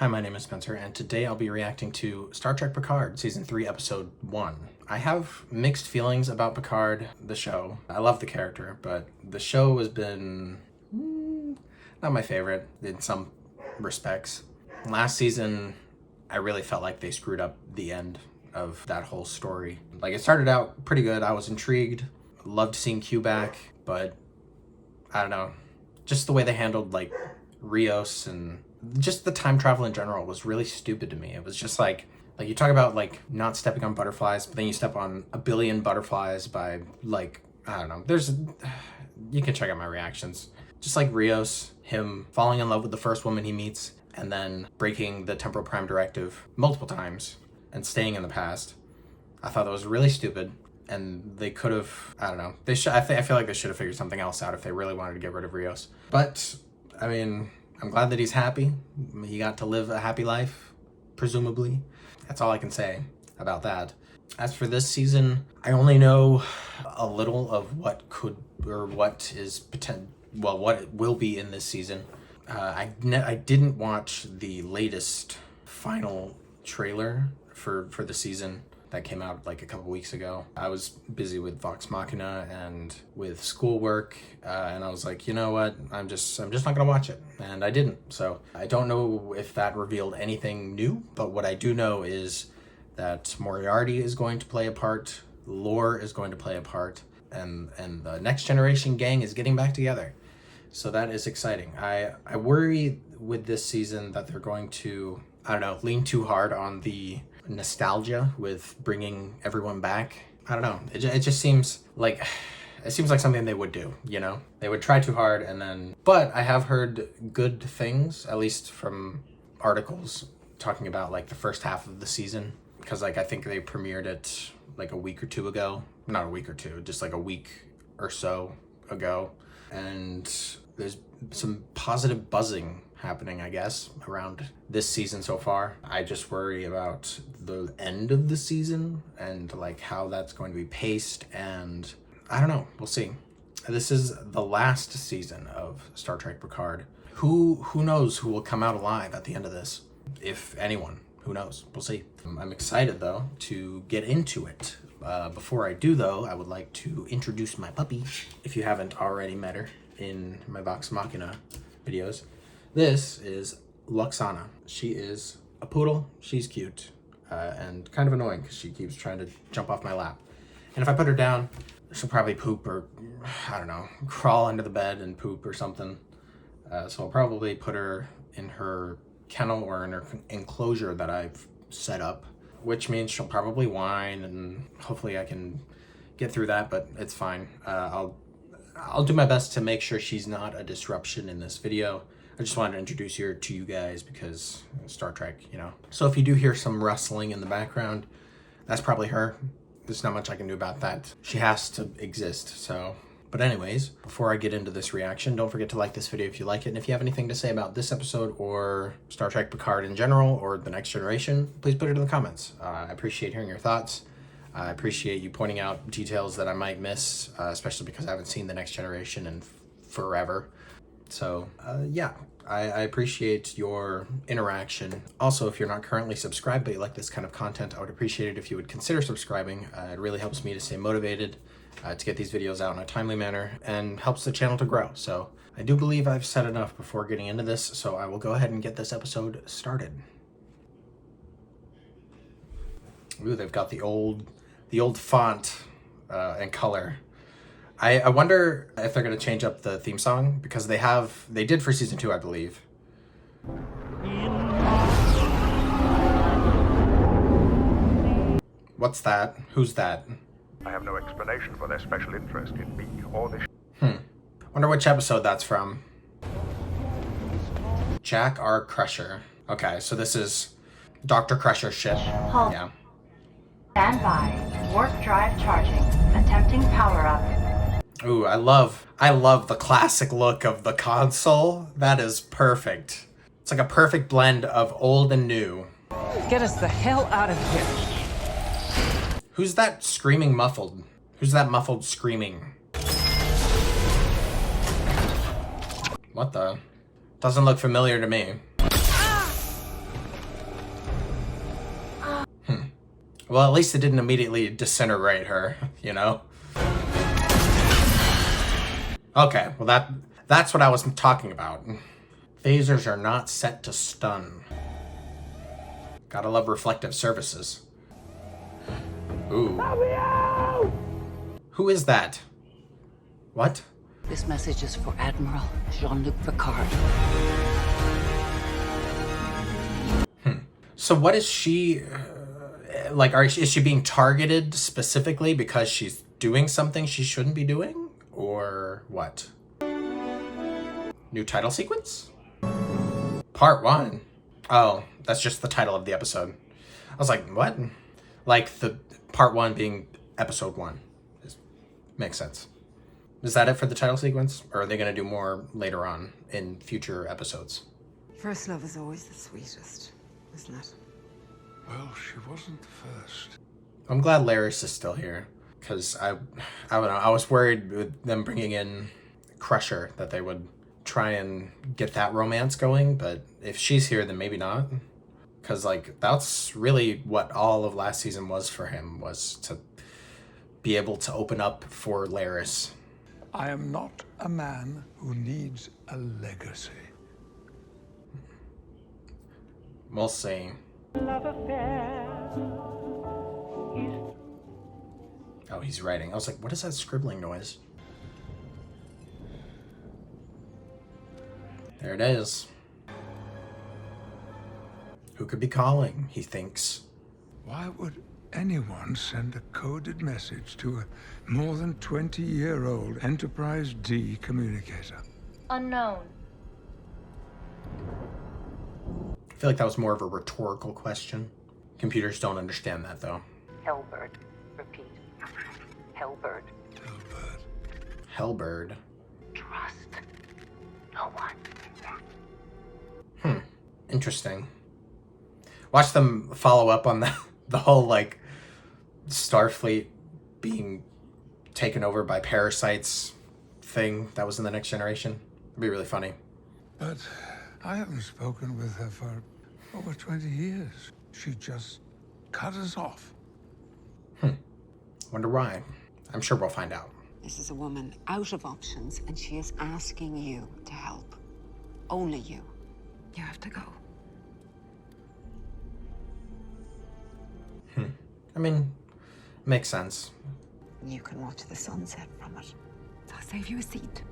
Hi, my name is Spencer, and today I'll be reacting to Star Trek Picard, Season 3, Episode 1. I have mixed feelings about Picard, the show. I love the character, but the show has been not my favorite in some respects. Last season, I really felt like they screwed up the end of that whole story. Like, it started out pretty good. I was intrigued, loved seeing Q back, but I don't know. Just the way they handled, like, Rios and just the time travel in general was really stupid to me. It was just like you talk about like not stepping on butterflies, but then you step on a billion butterflies by like, I don't know. You can check out my reactions. Just like Rios, him falling in love with the first woman he meets and then breaking the temporal prime directive multiple times and staying in the past. I thought that was really stupid. And they could have, I don't know. I feel like they should have figured something else out if they really wanted to get rid of Rios. But I mean, I'm glad that he's happy. He got to live a happy life, presumably. That's all I can say about that. As for this season, I only know a little of what it will be in this season. I didn't watch the latest final trailer for the season that came out like a couple weeks ago. I was busy with Vox Machina and with schoolwork, and I was like, you know what? I'm just not gonna watch it, and I didn't. So I don't know if that revealed anything new, but what I do know is that Moriarty is going to play a part, Lore is going to play a part, and the Next Generation gang is getting back together. So that is exciting. I worry with this season that they're going to, I don't know, lean too hard on the nostalgia with bringing everyone back. I don't know. It just seems like something they would do, you know? They would try too hard and then... But I have heard good things, at least from articles talking about like the first half of the season. Because like I think they premiered it like a week or two ago. Not a week or two, just like a week or so ago. And there's some positive buzzing happening, I guess, around this season so far. I just worry about the end of the season and like how that's going to be paced, and I don't know. We'll see. This is the last season of Star Trek Picard. Who knows who will come out alive at the end of this? If anyone, who knows? We'll see. I'm excited though to get into it. Before I do though, I would like to introduce my puppy, if you haven't already met her in my Vox Machina videos. This is Luxana. She is a poodle. She's cute and kind of annoying because she keeps trying to jump off my lap. And if I put her down, she'll probably poop or, I don't know, crawl under the bed and poop or something. So I'll probably put her in her kennel or in her enclosure that I've set up, which means she'll probably whine, and hopefully I can get through that, but it's fine. I'll do my best to make sure she's not a disruption in this video. I just wanted to introduce her to you guys because Star Trek, you know. So if you do hear some rustling in the background, that's probably her. There's not much I can do about that. She has to exist, so. But anyways, before I get into this reaction, don't forget to like this video if you like it. And if you have anything to say about this episode or Star Trek Picard in general or The Next Generation, please put it in the comments. I appreciate hearing your thoughts. I appreciate you pointing out details that I might miss, especially because I haven't seen The Next Generation in forever. So, yeah, I appreciate your interaction. Also, if you're not currently subscribed but you like this kind of content, I would appreciate it if you would consider subscribing. It really helps me to stay motivated to get these videos out in a timely manner and helps the channel to grow. So I do believe I've said enough before getting into this, so I will go ahead and get this episode started. Ooh, they've got the old font and color. I wonder if they're going to change up the theme song, because they did for season 2, I believe. What's that? Who's that? I have no explanation for their special interest in me or this. Wonder which episode that's from. Jack R. Crusher. Okay, so this is Dr. Crusher's ship. Halt. Yeah. Stand by. Warp drive charging. Attempting power up. Ooh, I love the classic look of the console. That is perfect. It's like a perfect blend of old and new. Get us the hell out of here. Who's that screaming muffled? Who's that muffled screaming? What the? Doesn't look familiar to me. Well, at least it didn't immediately disintegrate her, you know? Okay, well that's what I was talking about. Phasers are not set to stun. Gotta love reflective surfaces. Ooh. Who is that? What? This message is for Admiral Jean-Luc Picard. So what is she... is she being targeted specifically because she's doing something she shouldn't be doing? Or what? New title sequence? Part 1. Oh, that's just the title of the episode. I was like, what? Like the part 1 being episode 1. Makes sense. Is that it for the title sequence? Or are they going to do more later on in future episodes? First love is always the sweetest, isn't it? Well, she wasn't the first. I'm glad Laris is still here. Because I don't know, I was worried with them bringing in Crusher that they would try and get that romance going. But if she's here, then maybe not. Because, like, that's really what all of last season was for him, was to be able to open up for Laris. I am not a man who needs a legacy. We'll see. Oh, he's writing. I was like, what is that scribbling noise? There it is. Who could be calling, he thinks. Why would anyone send a coded message to a more than 20-year-old Enterprise D communicator? Unknown. I feel like that was more of a rhetorical question. Computers don't understand that, though. Hellbird. Repeat. Hellbird. Hellbird. Trust no one. Interesting. Watch them follow up on the whole, like, Starfleet being taken over by parasites thing that was in the Next Generation. It'd be really funny. But I haven't spoken with her for over 20 years. She just cut us off. Wonder why. I'm sure we'll find out. This is a woman out of options, and she is asking you to help. Only you. You have to go. I mean, makes sense. You can watch the sunset from it. I'll save you a seat.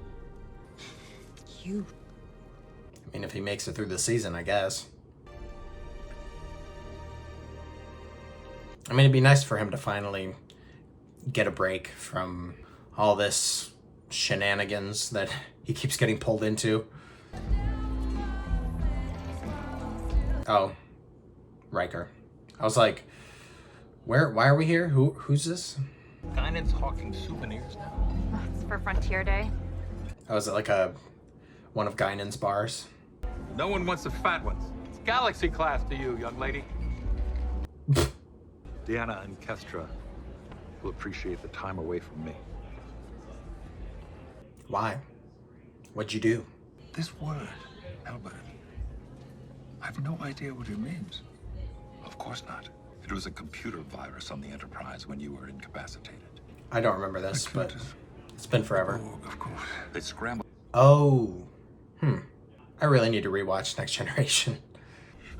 You. I mean, if he makes it through the season, I guess. I mean, it'd be nice for him to finally get a break from all this shenanigans that he keeps getting pulled into. Oh, Riker. I was like, why are we here? Who's this? Guinan's hawking souvenirs now. It's for Frontier Day. Oh, is it like one of Guinan's bars? No one wants the fat ones. It's Galaxy class to you, young lady. Deanna and Kestra will appreciate the time away from me. Why? What'd you do? This word, Albert, I have no idea what it means. Of course not. It was a computer virus on the Enterprise when you were incapacitated. I don't remember this, but it's been forever. Oh, of course. They scrambled. Oh. I really need to rewatch Next Generation.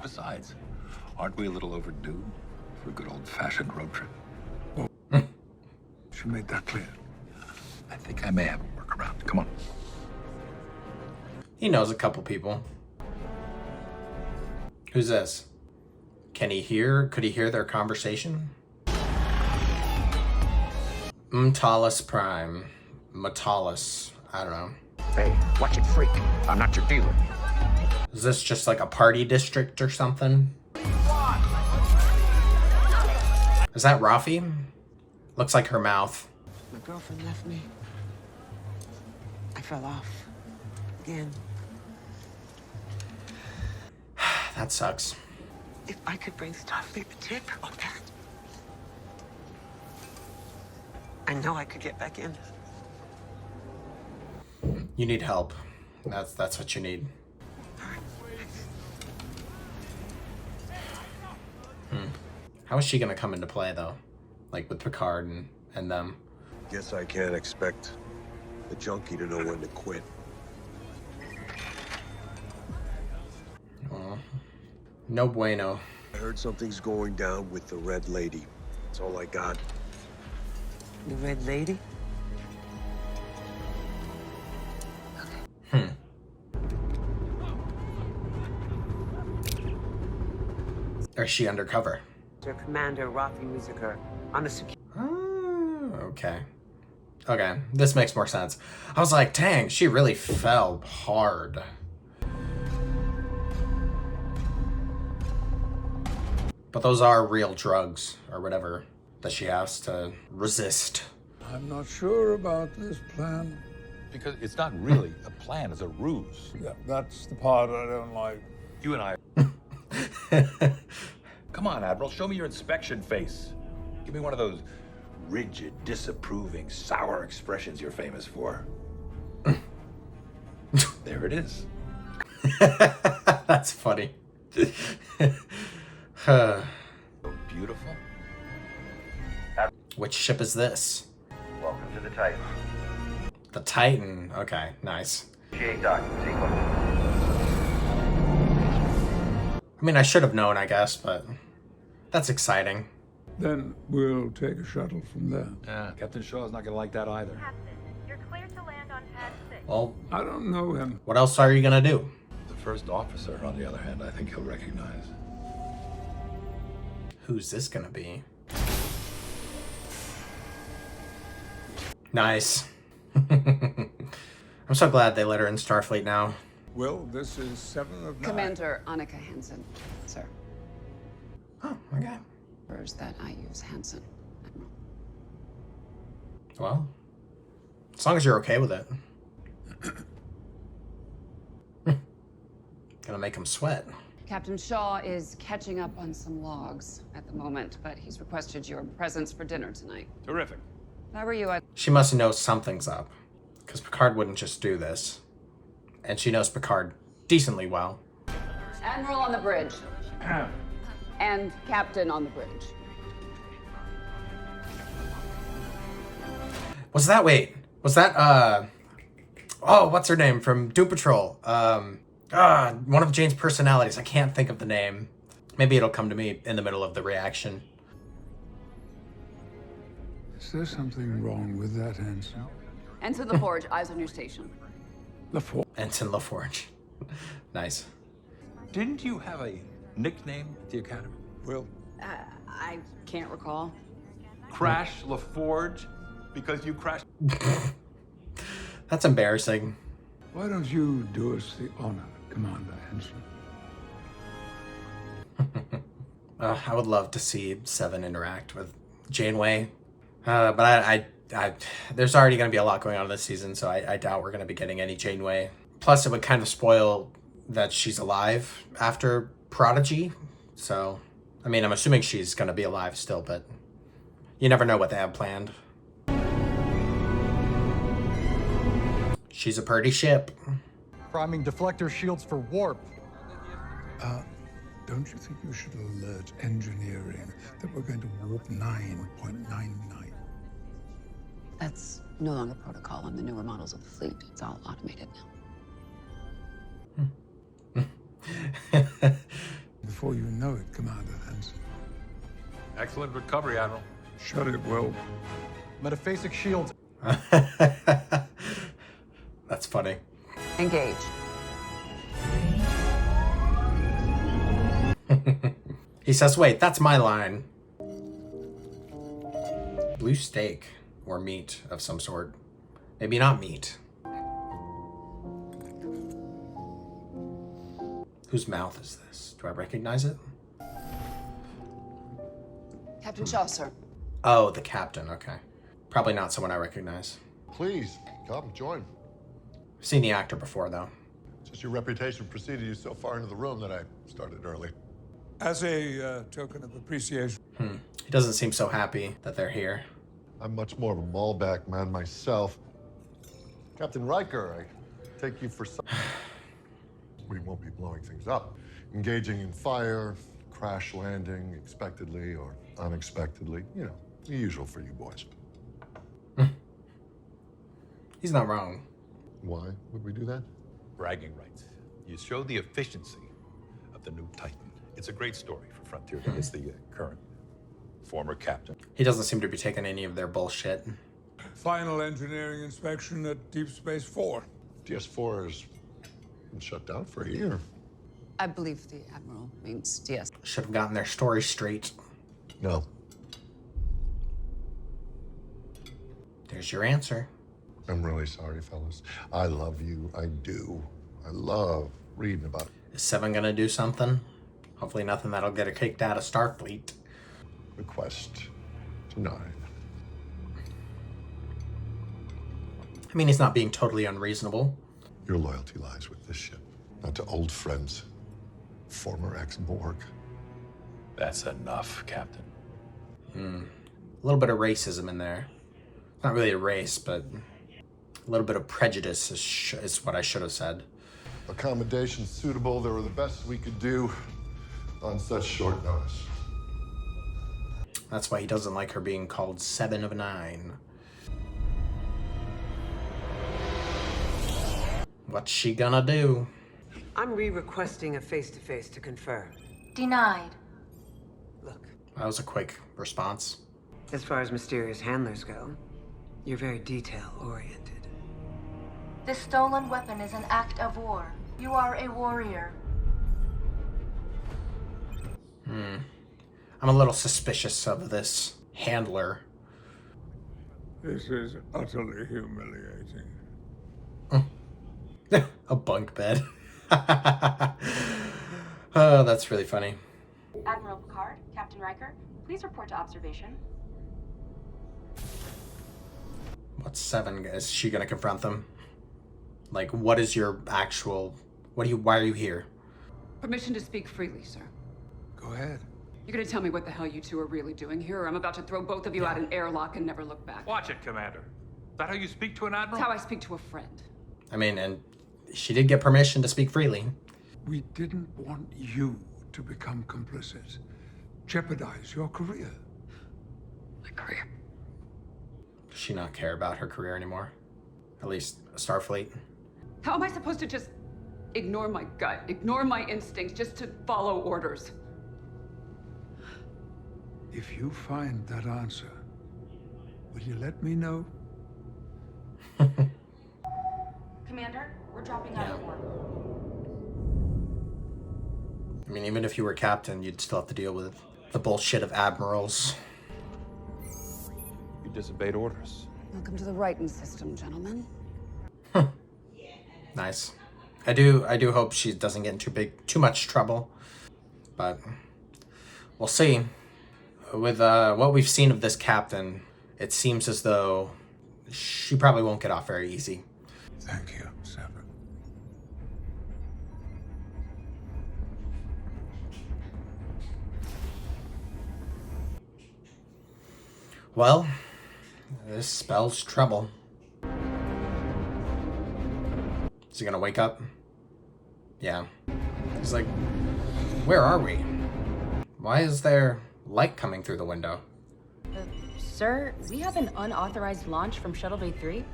Besides, aren't we a little overdue for a good old-fashioned road trip? She made that clear. I think I may have a workaround. Come on. He knows a couple people. Who's this? Could he hear their conversation? Mtalis Prime. Matalis. I don't know. Hey, watch it, freak. I'm not your dealer. Is this just like a party district or something? Is that Raffi? Looks like her mouth. My girlfriend left me. I fell off. Again. That sucks. If I could bring Starfleet the tip of that, I know I could get back in. You need help. That's what you need. How is she gonna come into play though? Like with Picard and them. Guess I can't expect the junkie to know when to quit. Oh, no bueno. I heard something's going down with the Red Lady. That's all I got. The Red Lady? Or is she undercover? Commander Raffi Musiker on a secure. Oh, okay. Okay, this makes more sense. I was like, dang, she really fell hard. But those are real drugs, or whatever, that she has to resist. I'm not sure about this plan. Because it's not really a plan, it's a ruse. Yeah, that's the part I don't like. You and I... Come on, Admiral, show me your inspection face. Give me one of those rigid, disapproving, sour expressions you're famous for. There it is. That's funny. Beautiful. Which ship is this? Welcome to the Titan. The Titan. Okay, nice. Initiate docking sequence. I mean, I should have known, I guess, but that's exciting. Then we'll take a shuttle from there. Yeah, Captain Shaw's not gonna like that either. Captain, you're clear to land on pad 6. Well, I don't know him. what else are you gonna do? The first officer, on the other hand, I think he'll recognize. Who's this gonna be? Nice. I'm so glad they let her in Starfleet now. Well, this is 7 of 9. Commander Annika Hansen, sir. Oh, okay. Prefers that I use Hansen, Admiral. Well, as long as you're okay with it. Gonna make him sweat. Captain Shaw is catching up on some logs at the moment, but he's requested your presence for dinner tonight. Terrific. If I were you, I'd... She must know something's up, because Picard wouldn't just do this. And she knows Picard decently well. Admiral on the bridge. And Captain on the bridge. Was that oh, what's her name from Doom Patrol? One of Jane's personalities. I can't think of the name. Maybe it'll come to me in the middle of the reaction. Is there something wrong with that, Hansen? Enter the forge, eyes on your station. Ensign LaForge. Nice. Didn't you have a nickname at the Academy? Well, I can't recall. Crash LaForge? Because you crashed... That's embarrassing. why don't you do us the honor, Commander Hansen? I would love to see Seven interact with Janeway. But I there's already going to be a lot going on this season, so I doubt we're going to be getting any Janeway. Plus, it would kind of spoil that she's alive after Prodigy. So, I mean, I'm assuming she's going to be alive still, but you never know what they have planned. She's a pretty ship. Priming deflector shields for warp. Don't you think you should alert engineering that we're going to warp 9.99? That's no longer protocol on the newer models of the fleet. It's all automated now. Before you know it, Commander Hansen. Excellent recovery, Admiral. Shut it, Will. Metaphasic shields. That's funny. Engage. He says, wait, that's my line. Blue steak or meat of some sort. Maybe not meat. Whose mouth is this? Do I recognize it? Captain Shaw, sir. Oh, the captain, okay. Probably not someone I recognize. Please, come, join. I've seen the actor before, though. Just your reputation preceded you so far into the room that I started early. As a token of appreciation. He doesn't seem so happy that they're here. I'm much more of a Malbec man myself. Captain Riker, I take you for some... We won't be blowing things up. Engaging in fire, crash landing expectedly or unexpectedly. You know, the usual for you boys. He's not wrong. Why would we do that? Bragging rights. You show the efficiency of the new Titan. It's a great story for Frontier to miss the current former captain. He doesn't seem to be taking any of their bullshit. Final engineering inspection at Deep Space 4. DS4 has been shut down for a year. I believe the Admiral means DS. Should have gotten their story straight. No. There's your answer. I'm really sorry, fellas. I love you. I do. I love reading about it. Is Seven gonna do something? Hopefully nothing that'll get her kicked out of Starfleet. Request denied. I mean, he's not being totally unreasonable. Your loyalty lies with this ship, not to old friends, former ex-Borg. That's enough, Captain. A little bit of racism in there. Not really a race, but a little bit of prejudice is what I should have said. Accommodations suitable, they were the best we could do on such short notice. That's why he doesn't like her being called 7 of 9. What's she gonna do? I'm re-requesting a face-to-face to confirm. Denied. Look, That was a quick response. as far as mysterious handlers go, you're very detail-oriented. This stolen weapon is an act of war. You are a warrior. I'm a little suspicious of this handler. This is utterly humiliating. A bunk bed. Oh, that's really funny. Admiral Picard, Captain Riker, please report to observation. What's 7? Is she gonna confront them? Like, what is your actual... why are you here? Permission to speak freely, sir. Go ahead. You're gonna tell me what the hell you two are really doing here, or I'm about to throw both of you out an airlock and never look back. Watch it, Commander. Is that how you speak to an admiral? That's how I speak to a friend. I mean, and she did get permission to speak freely. We didn't want you to become complicit. Jeopardize your career. My career. Does she not care about her career anymore? At least Starfleet. How am I supposed to just ignore my gut, ignore my instincts, just to follow orders? If you find that answer, will you let me know? Commander, we're dropping out of warp. I mean, even if you were captain, you'd still have to deal with the bullshit of admirals. You disobeyed orders. Welcome to the Righton system, gentlemen. Nice. I do hope she doesn't get into too much trouble, but we'll see. With what we've seen of this captain, it seems as though she probably won't get off very easy. Thank you, Seven. Well, this spells trouble. Is he gonna wake up? Yeah. He's like, where are we? Why is there light coming through the window? Sir, we have an unauthorized launch from Shuttle Bay 3.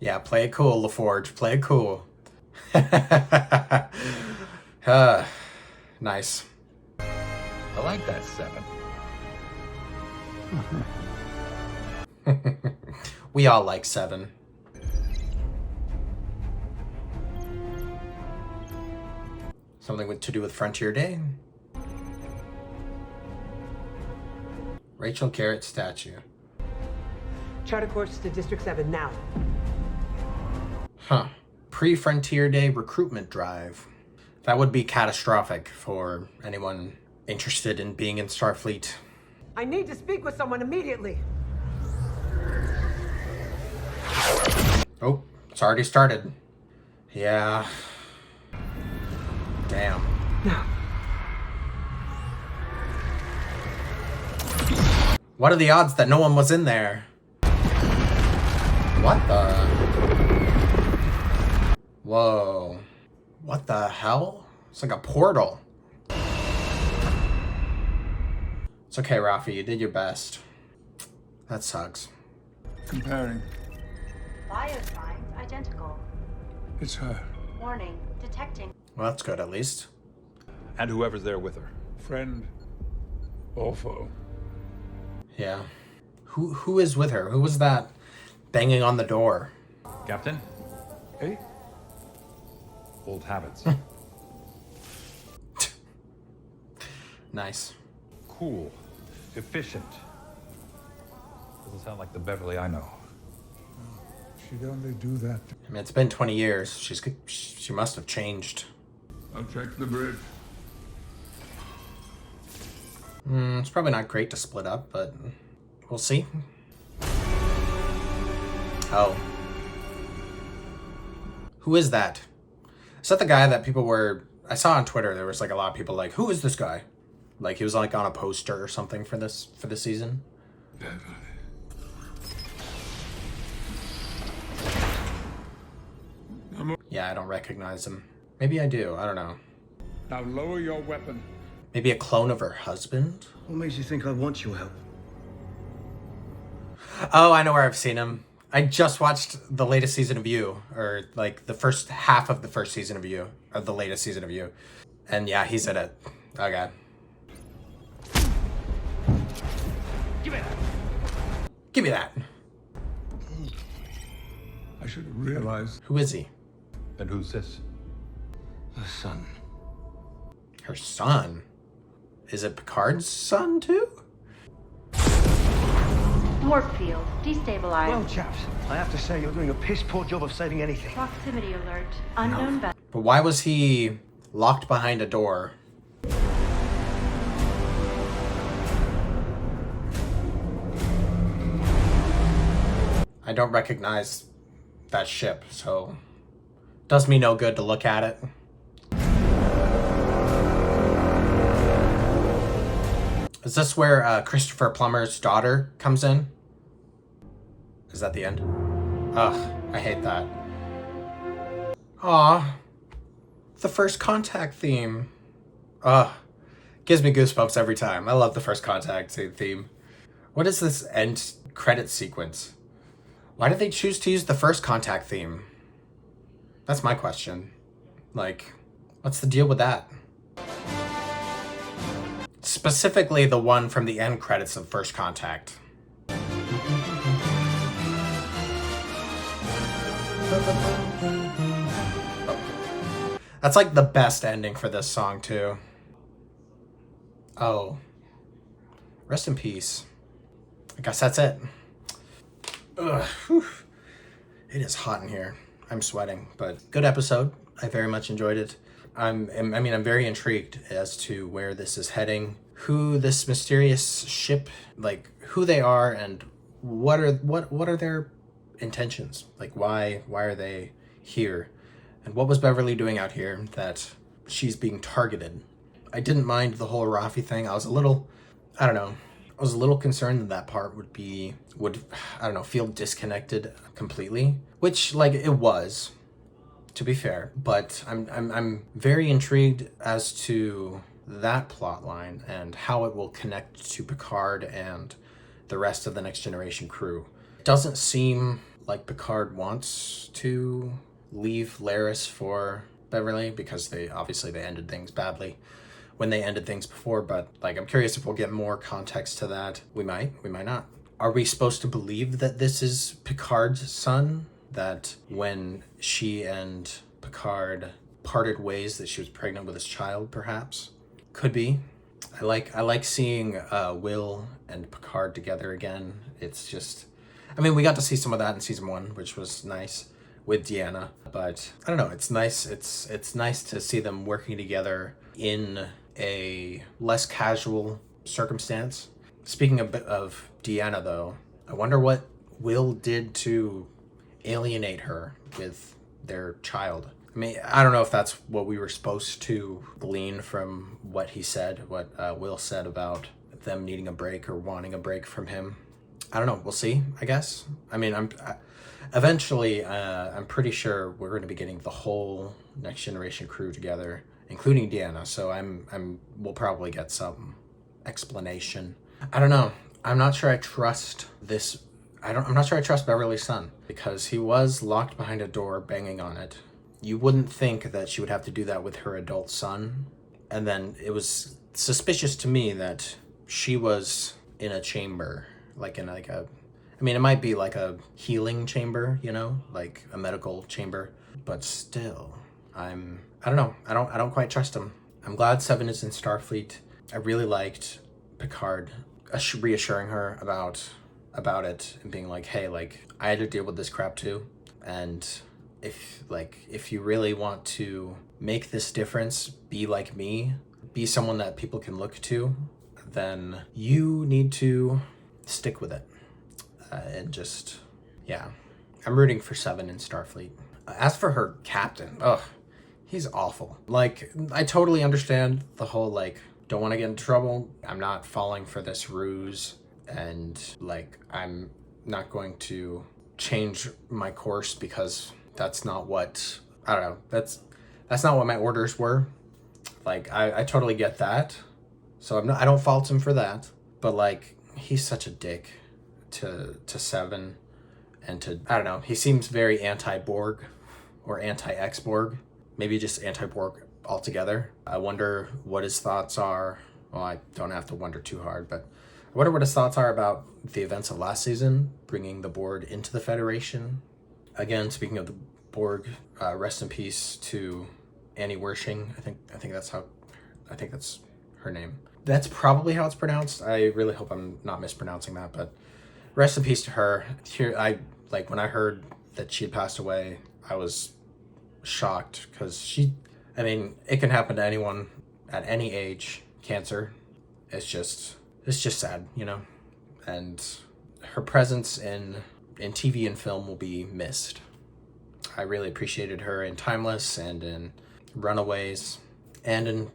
Yeah, play it cool, LaForge. Play it cool. Nice. I like that 7. We all like 7. Something to do with Frontier Day? Rachel Garrett statue. Chart a course to District 7 now. Huh. Pre-Frontier Day recruitment drive. That would be catastrophic for anyone interested in being in Starfleet. I need to speak with someone immediately. Oh, it's already started. Yeah. Damn. No. What are the odds that no one was in there? What the? Whoa. What the hell? It's like a portal. It's okay, Raffi. You did your best. That sucks. Comparing. Bio signs identical. It's her. Warning, detecting. Well, that's good at least. And whoever's there with her. Friend or foe. Yeah. Who is with her? Who was that banging on the door? Captain? Hey? Old habits. Nice. Cool. Efficient. Doesn't sound like the Beverly I know. She'd only do that. I mean, it's been 20 years. She must have changed. I'll check the bridge. It's probably not great to split up, but we'll see. Oh. Who is that? Is that the guy that people were... I saw on Twitter, there was like a lot of people like, who is this guy? Like he was like on a poster or something for this season. Beverly. Yeah, I don't recognize him. Maybe I do. I don't know. Now lower your weapon. Maybe a clone of her husband? What makes you think I want your help? Oh, I know where I've seen him. I just watched the latest season of You, or like the first half of the first season of You, or the latest season of You. And yeah, he's in it. Okay. Give me that. Give me that. I should have realized. Who is he? And who's this? Her son. Her son? Is it Picard's son too? Warp field destabilized. Well, chaps, I have to say you're doing a piss poor job of saving anything. Proximity alert. Unknown vessel. But why was he locked behind a door? I don't recognize that ship, so does me no good to look at it. Is this where Christopher Plummer's daughter comes in? Is that the end? Ugh, I hate that. Aw, the First Contact theme. Ugh, gives me goosebumps every time. I love the First Contact theme. What is this end credit sequence? Why did they choose to use the First Contact theme? That's my question. Like, what's the deal with that? Specifically the one from the end credits of First Contact. That's like the best ending for this song too. Oh. Rest in peace. I guess that's it. Ugh. Whew. It is hot in here. I'm sweating, but good episode. I very much enjoyed it. I'm very intrigued as to where this is heading, who this mysterious ship, like who they are, and what are their intentions? Like why are they here? And what was Beverly doing out here that she's being targeted? I didn't mind the whole Raffi thing. I was a little concerned that part would feel disconnected completely, which like it was, to be fair, but I'm very intrigued as to that plot line and how it will connect to Picard and the rest of the Next Generation crew. It doesn't seem like Picard wants to leave Laris for Beverly because they ended things badly when they ended things before, but like I'm curious if we'll get more context to that. We might not. Are we supposed to believe that this is Picard's son? That when she and Picard parted ways that she was pregnant with his child, perhaps? Could be. I like seeing Will and Picard together again. It's just, we got to see some of that in season 1, which was nice with Deanna, but I don't know, it's nice. It's nice to see them working together in a less casual circumstance. Speaking of Deanna though, I wonder what Will did to alienate her with their child. I don't know if that's what we were supposed to glean from what he said, what Will said about them needing a break or wanting a break from him. I don't know. We'll see, I guess. Eventually, I'm pretty sure we're going to be getting the whole Next Generation crew together, including Deanna. So we'll probably get some explanation I don't know. I'm not sure I trust this. I'm not sure I trust Beverly's son, because he was locked behind a door banging on it. You wouldn't think that she would have to do that with her adult son. And then it was suspicious to me that she was in a chamber, like in like a, I mean, it might be like a healing chamber, you know, like a medical chamber, but still, I don't know. I don't quite trust him. I'm glad Seven is in Starfleet. I really liked Picard reassuring her about it and being like, hey, like, I had to deal with this crap too. And if you really want to make this difference, be like me, be someone that people can look to, then you need to stick with it. And just, yeah. I'm rooting for Seven in Starfleet. As for her captain, he's awful. Like, I totally understand the whole, like, don't want to get into trouble. I'm not falling for this ruse. And, like, I'm not going to change my course because that's not what, I don't know, that's not what my orders were. Like, I totally get that. So I don't fault him for that. But, like, he's such a dick to Seven and to, I don't know, he seems very anti-Borg or anti-ex-Borg. Maybe just anti-Borg altogether. I wonder what his thoughts are. Well, I don't have to wonder too hard, but I wonder what his thoughts are about the events of last season, bringing the Borg into the Federation. Again, speaking of the Borg, rest in peace to Annie Wersching. I think that's her name. That's probably how it's pronounced. I really hope I'm not mispronouncing that, but rest in peace to her. When I heard that she had passed away, I was shocked because it can happen to anyone at any age. Cancer. It's just sad, you know? And her presence in TV and film will be missed. I really appreciated her in Timeless and in Runaways and in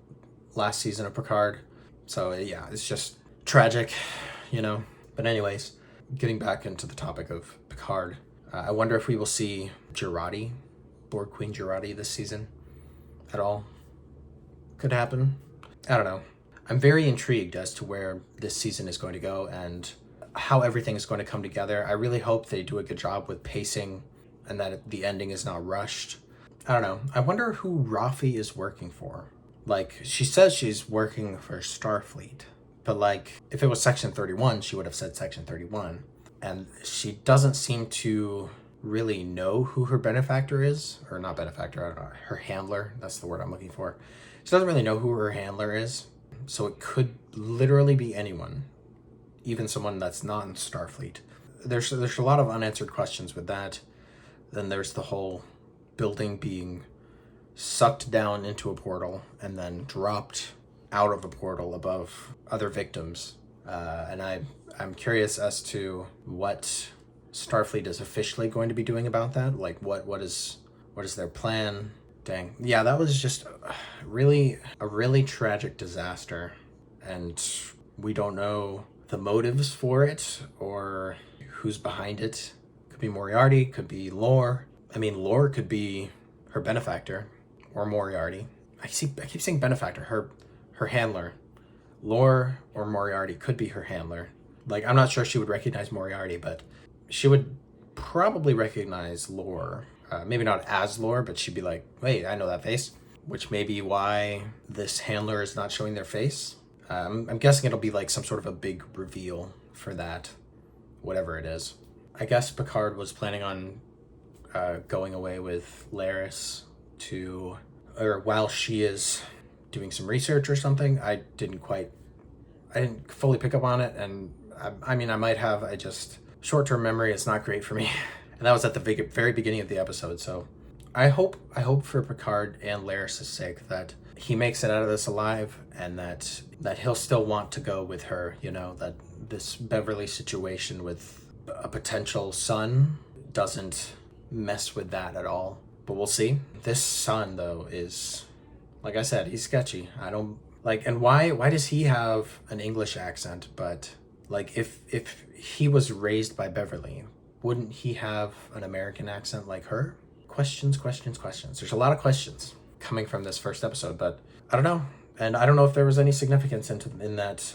last season of Picard. So yeah, it's just tragic, you know? But anyways, getting back into the topic of Picard, I wonder if we will see Jurati, Borg Queen Jurati, this season at all. Could happen. I don't know. I'm very intrigued as to where this season is going to go and how everything is going to come together. I really hope they do a good job with pacing and that the ending is not rushed. I don't know. I wonder who Raffi is working for. Like, she says she's working for Starfleet, but like, if it was Section 31, she would have said Section 31. And she doesn't seem to really know who her benefactor is, or not benefactor, I don't know, her handler. That's the word I'm looking for. She doesn't really know who her handler is. So it could literally be anyone, even someone that's not in Starfleet. There's a lot of unanswered questions with that. Then there's the whole building being sucked down into a portal and then dropped out of a portal above other victims. And I'm curious as to what Starfleet is officially going to be doing about that. Like, what is their plan? Dang. Yeah, that was just a really tragic disaster. And we don't know the motives for it or who's behind it. Could be Moriarty, could be Lore. I mean, Lore could be her benefactor or Moriarty. I keep saying benefactor, her handler. Lore or Moriarty could be her handler. Like, I'm not sure she would recognize Moriarty, but she would probably recognize Lore. Maybe not as Lore, but she'd be like, wait, I know that face. Which may be why this handler is not showing their face. I'm guessing it'll be like some sort of a big reveal for that, whatever it is. I guess Picard was planning on going away with Laris while she is doing some research or something. I didn't fully pick up on it, and I mean, I might have, short-term memory is not great for me. And that was at the very beginning of the episode, so I hope for Picard and Laris' sake that he makes it out of this alive, and that he'll still want to go with her, you know, that this Beverly situation with a potential son doesn't mess with that at all. But we'll see. This son, though, is, like I said, he's sketchy. I don't like, and why does he have an English accent? But like, if he was raised by Beverly, wouldn't he have an American accent like her? Questions. There's a lot of questions coming from this first episode, but I don't know. And I don't know if there was any significance in that,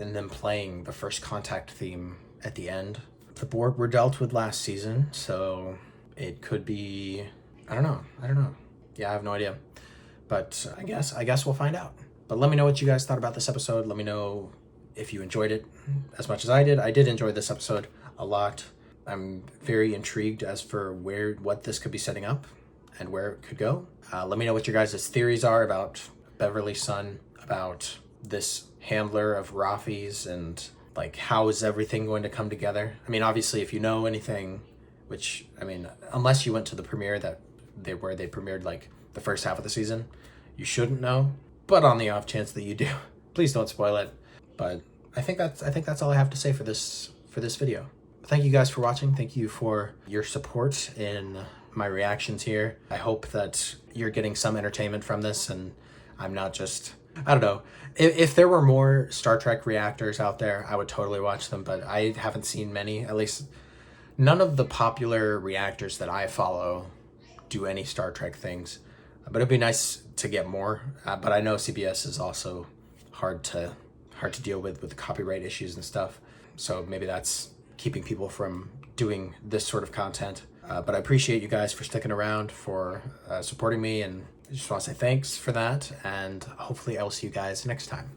in them playing the First Contact theme at the end. The Borg were dealt with last season, so it could be, I don't know. Yeah, I have no idea. But I guess we'll find out. But let me know what you guys thought about this episode. Let me know if you enjoyed it as much as I did. I did enjoy this episode a lot. I'm very intrigued as for what this could be setting up and where it could go. Let me know what your guys' theories are about Beverly's son, about this handler of Raffi's, and like how is everything going to come together. I mean, obviously, if you know anything, which, I mean, unless you went to the premiere where they premiered like the first half of the season, you shouldn't know. But on the off chance that you do, please don't spoil it. But I think that's all I have to say for this video. Thank you guys for watching. Thank you for your support in my reactions here. I hope that you're getting some entertainment from this, and I'm not just, I don't know. If there were more Star Trek reactors out there, I would totally watch them, but I haven't seen many. At least none of the popular reactors that I follow do any Star Trek things. But it'd be nice to get more. But I know CBS is also hard to deal with the copyright issues and stuff. So maybe that's keeping people from doing this sort of content. But I appreciate you guys for sticking around, for supporting me, and I just want to say thanks for that, and hopefully I will see you guys next time.